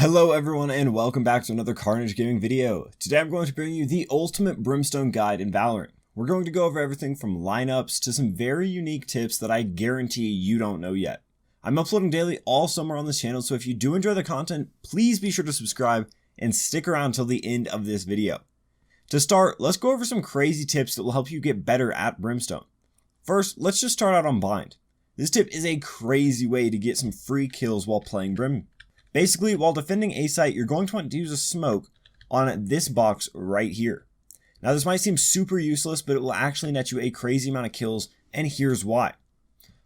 Hello everyone and welcome back to another Carnage Gaming video. Today I'm going to bring you the ultimate Brimstone guide in Valorant. We're going to go over everything from lineups to some very unique tips that I guarantee you don't know yet. I'm uploading daily all summer on this channel, so if you do enjoy the content, please be sure to subscribe and stick around until the end of this video. To start, let's go over some crazy tips that will help you get better at Brimstone. First, let's just start out on Bind. This tip is a crazy way to get some free kills while playing Brim. Basically, while defending a site, you're going to want to use a smoke on this box right here. Now, this might seem super useless, but it will actually net you a crazy amount of kills, and here's why.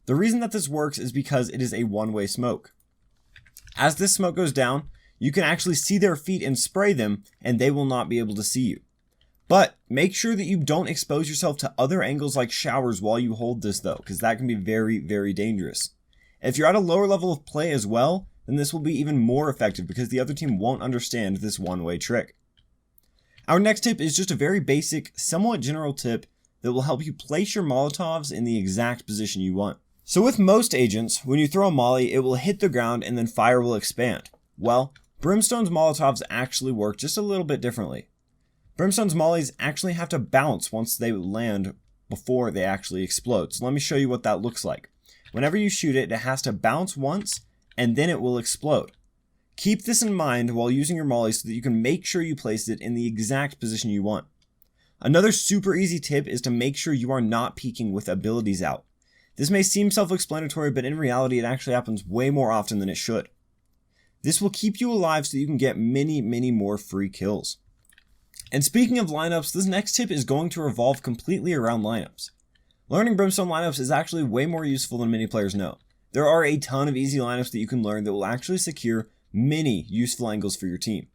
The reason that this works is because it is a one-way smoke. As this smoke goes down, you can actually see their feet and spray them, and they will not be able to see you. But make sure that you don't expose yourself to other angles like showers while you hold this though, because that can be very, very dangerous. If you're at a lower level of play as well, then this will be even more effective because the other team won't understand this one-way trick. Our next tip is just a very basic, somewhat general tip that will help you place your Molotovs in the exact position you want. So with most agents, when you throw a molly, it will hit the ground and then fire will expand. Well, Brimstone's Molotovs actually work just a little bit differently. Brimstone's mollies actually have to bounce once they land before they actually explode. So let me show you what that looks like. Whenever you shoot it, it has to bounce once and then it will explode. Keep this in mind while using your molly so that you can make sure you place it in the exact position you want. Another super easy tip is to make sure you are not peeking with abilities out. This may seem self-explanatory, but in reality it actually happens way more often than it should. This will keep you alive so that you can get many more free kills. And speaking of lineups, this next tip is going to revolve completely around lineups. Learning Brimstone lineups is actually way more useful than many players know. There are a ton of easy lineups that you can learn that will actually secure many useful angles for your team.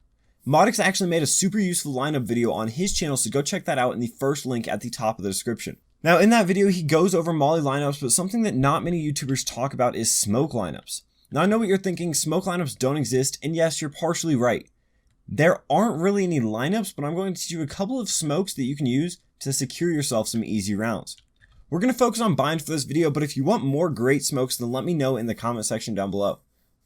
Modix actually made a super useful lineup video on his channel, so go check that out in the first link at the top of the description. Now in that video he goes over molly lineups, but something that not many YouTubers talk about is smoke lineups. Now I know what you're thinking, smoke lineups don't exist, and yes, you're partially right. There aren't really any lineups, but I'm going to teach you a couple of smokes that you can use to secure yourself some easy rounds. We're going to focus on Bind for this video, but if you want more great smokes, then let me know in the comment section down below.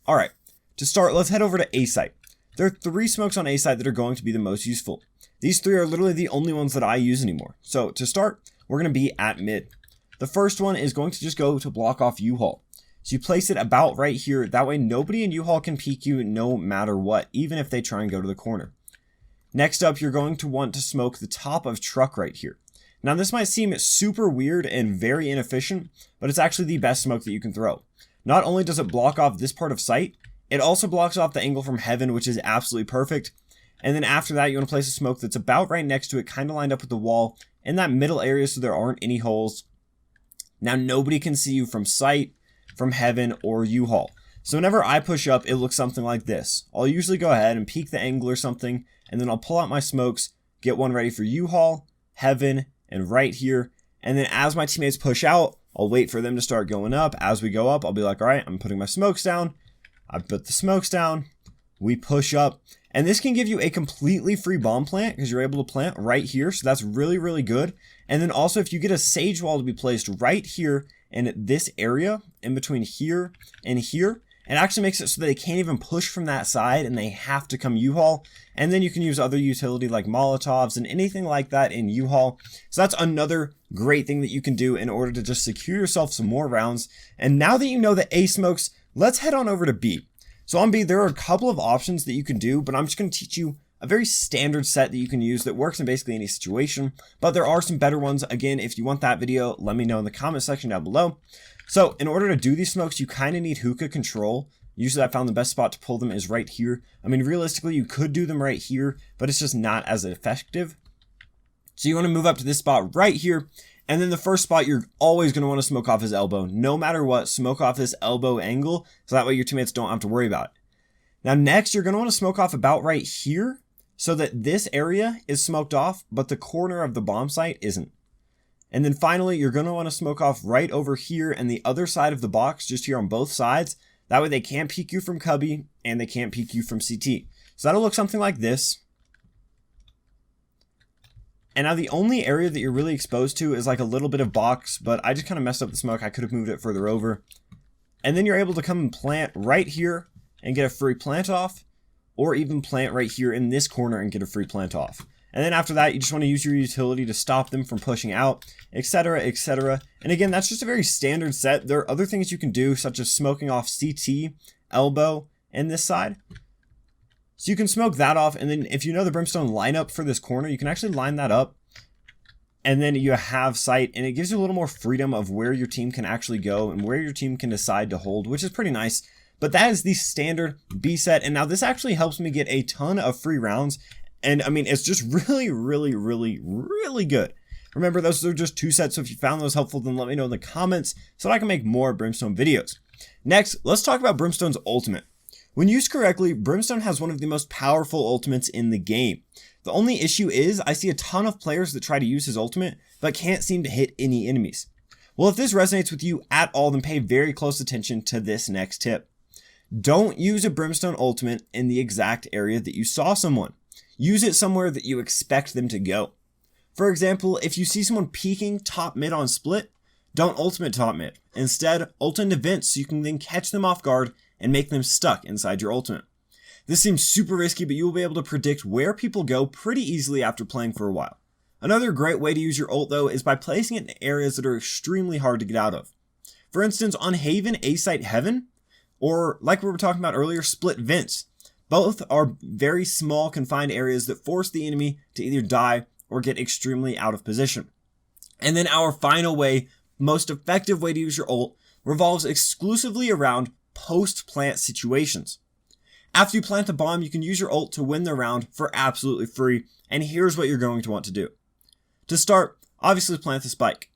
Alright, to start, let's head over to A site. There are 3 smokes on A site that are going to be the most useful. These 3 are literally the only ones that I use anymore. So to start, we're going to be at mid. The first one is going to just go to block off U-Haul. So you place it about right here, that way nobody in U-Haul can peek you no matter what, even if they try and go to the corner. Next up, you're going to want to smoke the top of truck right here. Now this might seem super weird and very inefficient, but it's actually the best smoke that you can throw. Not only does it block off this part of sight, it also blocks off the angle from heaven, which is absolutely perfect. And then after that, you want to place a smoke that's about right next to it, kind of lined up with the wall in that middle area so there aren't any holes. Now nobody can see you from sight, from heaven, or U-Haul. So whenever I push up, it looks something like this. I'll usually go ahead and peek the angle or something, and then I'll pull out my smokes, get one ready for U-Haul, heaven, and right here. And then as my teammates push out, I'll wait for them to start going up. As we go up, I'll be like, all right, I'm putting my smokes down. I put the smokes down. We push up. And this can give you a completely free bomb plant because you're able to plant right here. So that's really good. And then also if you get a sage wall to be placed right here in this area, in between here and here, it actually makes it so that they can't even push from that side and they have to come U-Haul. And then you can use other utility like Molotovs and anything like that in U-Haul. So that's another great thing that you can do in order to just secure yourself some more rounds. And now that you know the A smokes, let's head on over to B. So on B, there are a couple of options that you can do, but I'm just going to teach you a very standard set that you can use that works in basically any situation. But there are some better ones. Again, if you want that video, let me know in the comment section down below. So in order to do these smokes, you kind of need hookah control. Usually I found the best spot to pull them is right here. I mean, realistically, you could do them right here, but it's just not as effective. So you want to move up to this spot right here. And then the first spot, you're always going to want to smoke off his elbow. No matter what, smoke off this elbow angle. So that way your teammates don't have to worry about it. Now next, you're going to want to smoke off about right here so that this area is smoked off, but the corner of the bomb site isn't. And then finally, you're going to want to smoke off right over here and the other side of the box, just here on both sides. That way they can't peek you from cubby and they can't peek you from CT. So that'll look something like this. And now the only area that you're really exposed to is like a little bit of box, but I just kind of messed up the smoke. I could have moved it further over. And then you're able to come and plant right here and get a free plant off. or even plant right here in this corner and get a free plant off. And then after that, you just want to use your utility to stop them from pushing out, etc, etc. And again, that's just a very standard set. There are other things you can do, such as smoking off CT, elbow, and this side. So you can smoke that off, and then if you know the Brimstone lineup for this corner, you can actually line that up. And then you have sight, and it gives you a little more freedom of where your team can actually go and where your team can decide to hold, which is pretty nice. But that is the standard B set, and now this actually helps me get a ton of free rounds. And I mean, it's just really, really, really, really good. Remember, those are just 2 sets, so if you found those helpful, then let me know in the comments so that I can make more Brimstone videos. Next, let's talk about Brimstone's ultimate. When used correctly, Brimstone has one of the most powerful ultimates in the game. The only issue is, I see a ton of players that try to use his ultimate, but can't seem to hit any enemies. Well, if this resonates with you at all, then pay very close attention to this next tip. Don't use a Brimstone ultimate in the exact area that you saw someone. Use it somewhere that you expect them to go. For example, if you see someone peeking top mid on split, don't ultimate top mid. Instead, ult into vents so you can then catch them off guard and make them stuck inside your ultimate. This seems super risky, but you will be able to predict where people go pretty easily after playing for a while. Another great way to use your ult though is by placing it in areas that are extremely hard to get out of. For instance, on Haven, A-Site Heaven, or like we were talking about earlier, split vents. Both are very small confined areas that force the enemy to either die or get extremely out of position. And then our final way, most effective way to use your ult, revolves exclusively around post-plant situations. After you plant the bomb, you can use your ult to win the round for absolutely free, and here's what you're going to want to do. To start, obviously plant the spike.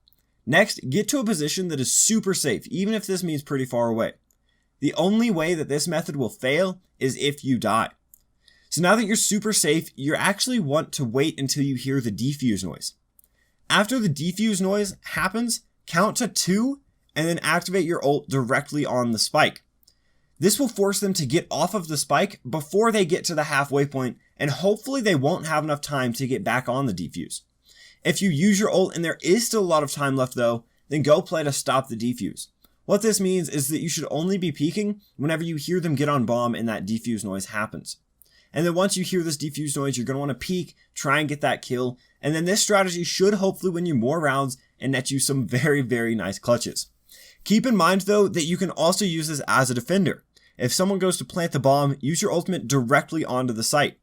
Next, get to a position that is super safe, even if this means pretty far away. The only way that this method will fail is if you die. So now that you're super safe, you actually want to wait until you hear the defuse noise. After the defuse noise happens, count to 2 and then activate your ult directly on the spike. This will force them to get off of the spike before they get to the halfway point, and hopefully they won't have enough time to get back on the defuse. If you use your ult and there is still a lot of time left though, then go play to stop the defuse. What this means is that you should only be peeking whenever you hear them get on bomb and that defuse noise happens. And then once you hear this defuse noise, you're going to want to peek, try and get that kill, and then this strategy should hopefully win you more rounds and net you some very, very nice clutches. Keep in mind though that you can also use this as a defender. If someone goes to plant the bomb, use your ultimate directly onto the site.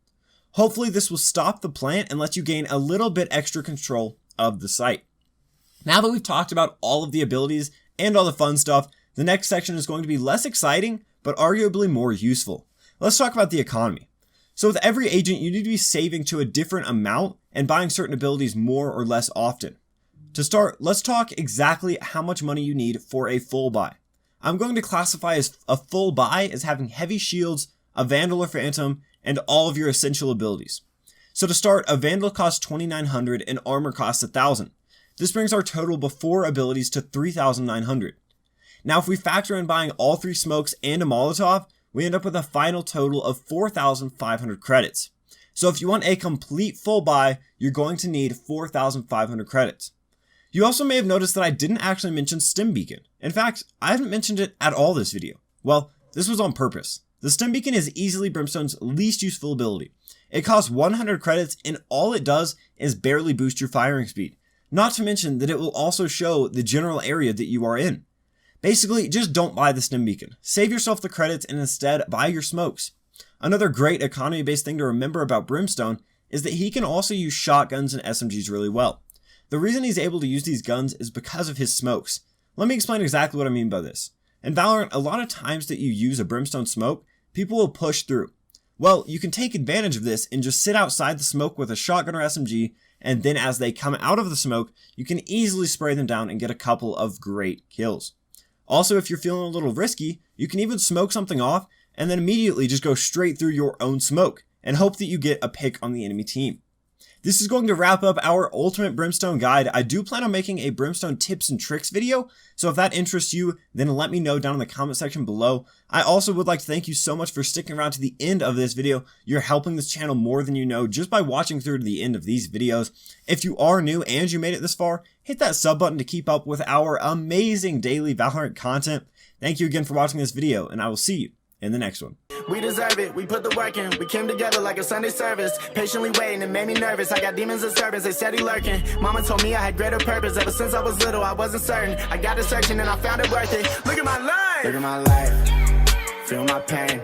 Hopefully this will stop the plant and let you gain a little bit extra control of the site. Now that we've talked about all of the abilities and all the fun stuff, the next section is going to be less exciting, but arguably more useful. Let's talk about the economy. So with every agent, you need to be saving to a different amount and buying certain abilities more or less often. To start, let's talk exactly how much money you need for a full buy. I'm going to classify as a full buy as having heavy shields, a Vandal or Phantom, and all of your essential abilities. So to start, a Vandal costs 2,900 and armor costs 1,000. This brings our total before abilities to 3,900. Now if we factor in buying all 3 smokes and a Molotov, we end up with a final total of 4,500 credits. So if you want a complete full buy, you're going to need 4,500 credits. You also may have noticed that I didn't actually mention Stim Beacon. In fact, I haven't mentioned it at all this video. Well, this was on purpose. The Stim Beacon is easily Brimstone's least useful ability. It costs 100 credits and all it does is barely boost your firing speed. Not to mention that it will also show the general area that you are in. Basically, just don't buy the Stim Beacon. Save yourself the credits and instead buy your smokes. Another great economy-based thing to remember about Brimstone is that he can also use shotguns and SMGs really well. The reason he's able to use these guns is because of his smokes. Let me explain exactly what I mean by this. In Valorant, a lot of times that you use a Brimstone smoke, people will push through. Well, you can take advantage of this and just sit outside the smoke with a shotgun or SMG, and then as they come out of the smoke, you can easily spray them down and get a couple of great kills. Also, if you're feeling a little risky, you can even smoke something off and then immediately just go straight through your own smoke and hope that you get a pick on the enemy team. This is going to wrap up our ultimate Brimstone guide. I do plan on making a Brimstone tips and tricks video, so if that interests you, then let me know down in the comment section below. I also would like to thank you so much for sticking around to the end of this video. You're helping this channel more than you know just by watching through to the end of these videos. If you are new and you made it this far, hit that sub button to keep up with our amazing daily Valorant content. Thank you again for watching this video, and I will see you in the next one. We deserve it, we put the work in. We came together like a Sunday service. Patiently waiting, it made me nervous. I got demons and servants, they steady lurking. Mama told me I had greater purpose. Ever since I was little, I wasn't certain. I got to searching and I found it worth it. Look at my life. Look at my life. Feel my pain.